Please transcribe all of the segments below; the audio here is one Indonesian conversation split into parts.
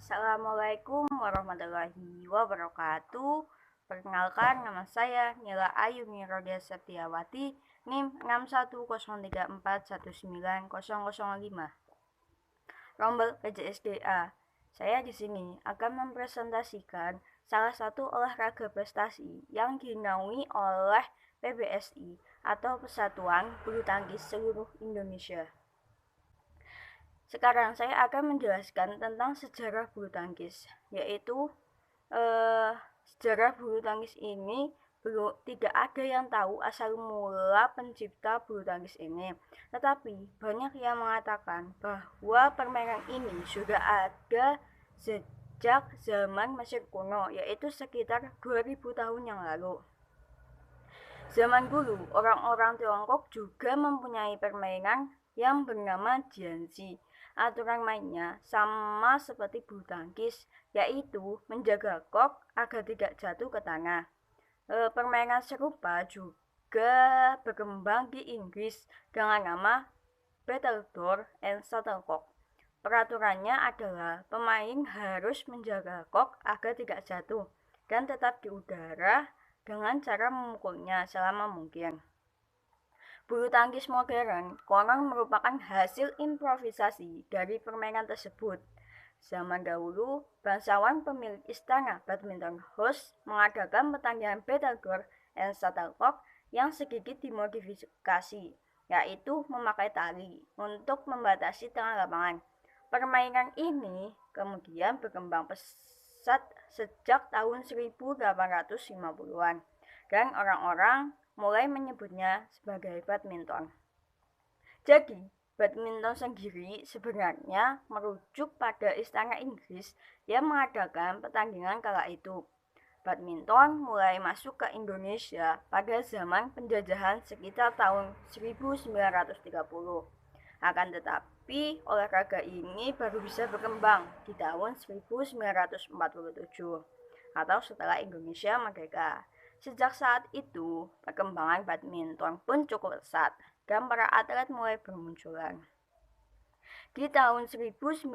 Assalamualaikum warahmatullahi wabarakatuh. Perkenalkan, nama saya Nila Ayu Mirodia Septiawati, NIM 6103419005. Rombel PJSDA. Saya di sini akan mempresentasikan salah satu olahraga prestasi yang dinaungi oleh PBSI atau Persatuan Bulu Tangkis Seluruh Indonesia. Sekarang saya akan menjelaskan tentang sejarah bulu tangkis, yaitu sejarah bulu tangkis ini tidak ada yang tahu asal mula pencipta bulu tangkis ini. Tetapi banyak yang mengatakan bahwa permainan ini sudah ada sejak zaman Mesir kuno, yaitu sekitar 2000 tahun yang lalu. Zaman dulu, orang-orang Tiongkok juga mempunyai permainan yang bernama jianzi. Aturan mainnya sama seperti bulu tangkis, yaitu menjaga kok agar tidak jatuh ke tanah. Permainan serupa juga berkembang di Inggris dengan nama Battledore and Shuttlecock. Peraturannya adalah pemain harus menjaga kok agar tidak jatuh dan tetap di udara dengan cara memukulnya selama mungkin. Bulu tangkis modern konon merupakan hasil improvisasi dari permainan tersebut. Zaman dahulu, bangsawan pemilik istana badminton house mengadakan pertandingan Battledore and Shuttlecock yang sedikit dimodifikasi, yaitu memakai tali untuk membatasi tengah lapangan. Permainan ini kemudian berkembang pesat sejak tahun 1850-an dan orang-orang mulai menyebutnya sebagai badminton. Jadi, badminton sendiri sebenarnya merujuk pada istana Inggris yang mengadakan pertandingan kala itu. Badminton mulai masuk ke Indonesia pada zaman penjajahan sekitar tahun 1930. Akan tetapi, olahraga ini baru bisa berkembang di tahun 1947 atau setelah Indonesia merdeka. Sejak saat itu, perkembangan badminton pun cukup pesat dan para atlet mulai bermunculan. Di tahun 1951,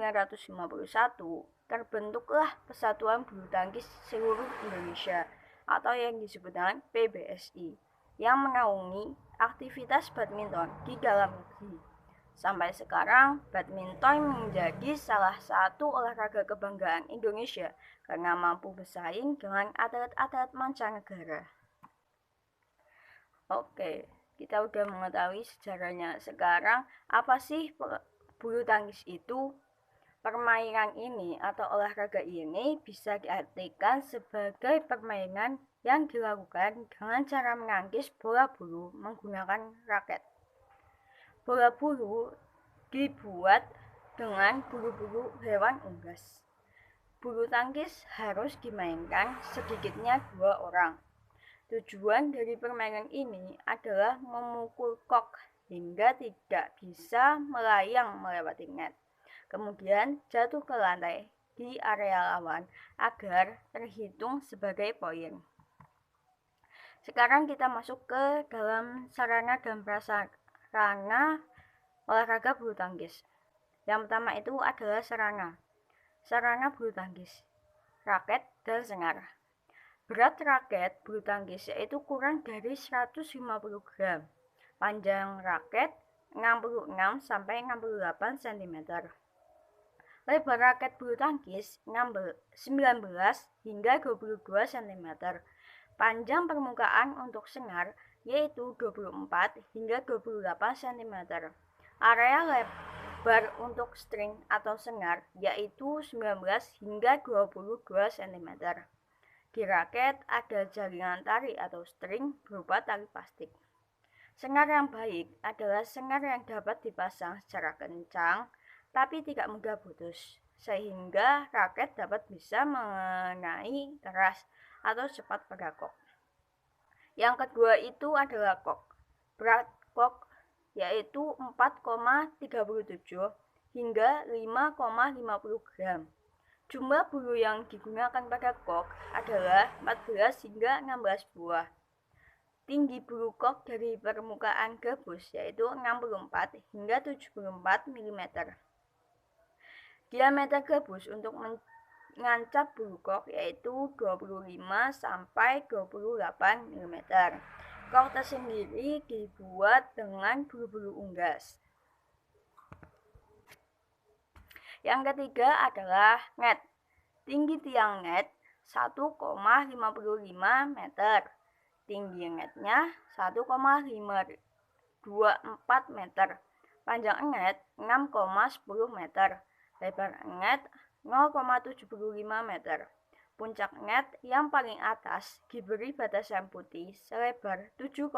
terbentuklah Persatuan Bulu Tangkis Seluruh Indonesia atau yang disebut dengan PBSI yang menaungi aktivitas badminton di dalam negeri. Sampai sekarang, badminton menjadi salah satu olahraga kebanggaan Indonesia karena mampu bersaing dengan atlet-atlet mancanegara. Oke, kita udah mengetahui sejarahnya. Sekarang, apa sih bulu tangkis itu? Permainan ini atau olahraga ini bisa diartikan sebagai permainan yang dilakukan dengan cara menangkis bola bulu menggunakan raket. Bola bulu dibuat dengan bulu-bulu hewan unggas. Bulu tangkis harus dimainkan sedikitnya 2 orang. Tujuan dari permainan ini adalah memukul kok hingga tidak bisa melayang melewati net. Kemudian jatuh ke lantai di area lawan agar terhitung sebagai poin. Sekarang kita masuk ke dalam sarana dan prasarana olahraga bulu tangkis. Yang pertama itu adalah sarana bulu tangkis, raket dan sengar. Berat raket bulu tangkis yaitu kurang dari 150 gram. Panjang raket 66 sampai 68 cm. Lebar raket bulu tangkis 19 hingga 22 cm. Panjang permukaan untuk sengar yaitu 24 hingga 28 cm. Area lebar untuk string atau sengar yaitu 19 hingga 22 cm. Di raket ada jaringan tali atau string berupa tali plastik. Sengar yang baik adalah sengar yang dapat dipasang secara kencang tapi tidak mudah putus, sehingga raket dapat bisa mengenai keras atau cepat pada kok. Yang kedua itu adalah kok. Berat kok yaitu 4,37 hingga 5,50 gram. Jumlah bulu yang digunakan pada kok adalah 14 hingga 16 buah. Tinggi bulu kok dari permukaan gabus yaitu 64 hingga 74 mm. Diameter gabus untuk ngancap bulu kok yaitu 25 sampai 28 mm. Kok tersendiri dibuat dengan bulu-bulu unggas. Yang ketiga adalah net. Tinggi tiang net 1,55 meter. Tinggi netnya 1,524 meter. Panjang net 6,10 meter. Lebar net 0,75 meter. Puncak net yang paling atas diberi batasan putih selebar 7,5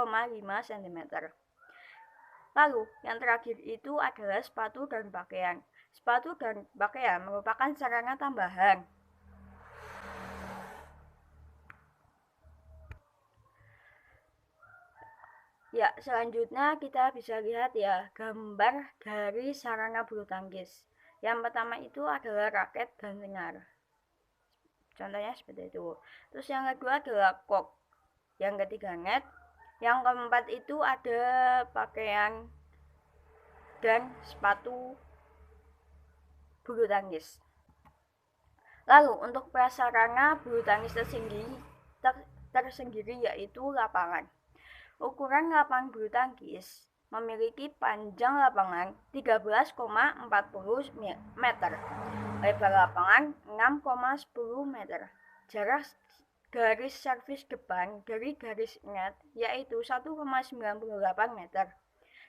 cm. Lalu, yang terakhir itu adalah sepatu dan pakaian. Sepatu dan pakaian merupakan sarana tambahan. Ya, selanjutnya kita bisa lihat ya gambar dari sarana bulu tangkis. Yang pertama itu adalah raket dan senar. Contohnya seperti itu. Terus yang kedua adalah kok. Yang ketiga net. Yang keempat itu ada pakaian dan sepatu bulu tangkis. Lalu untuk prasarana bulu tangkis tersendiri yaitu lapangan. Ukuran lapangan bulu tangkis memiliki panjang lapangan 13,40 meter, lebar lapangan 6,10 meter. Jarak garis servis depan dari garis net yaitu 1,98 meter.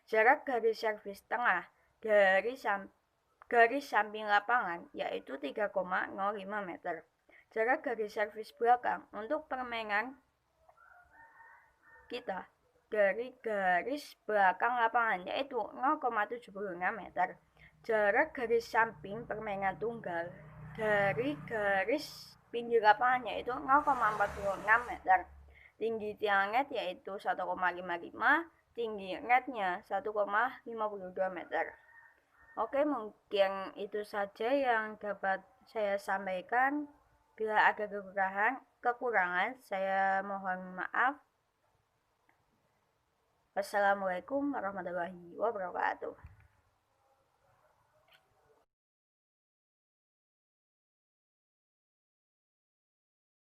Jarak garis servis tengah dari garis samping lapangan yaitu 3,05 meter. Jarak garis servis belakang untuk permainan kita dari garis belakang lapangan yaitu 0,76 meter. Jarak garis samping permainan tunggal dari garis pinggir lapangan yaitu 0,46 meter. Tinggi tiang net yaitu 1,55, tinggi netnya 1,52 meter. Oke, mungkin itu saja yang dapat saya sampaikan. Bila ada kekurangan, saya mohon maaf. Wassalamualaikum warahmatullahi wabarakatuh.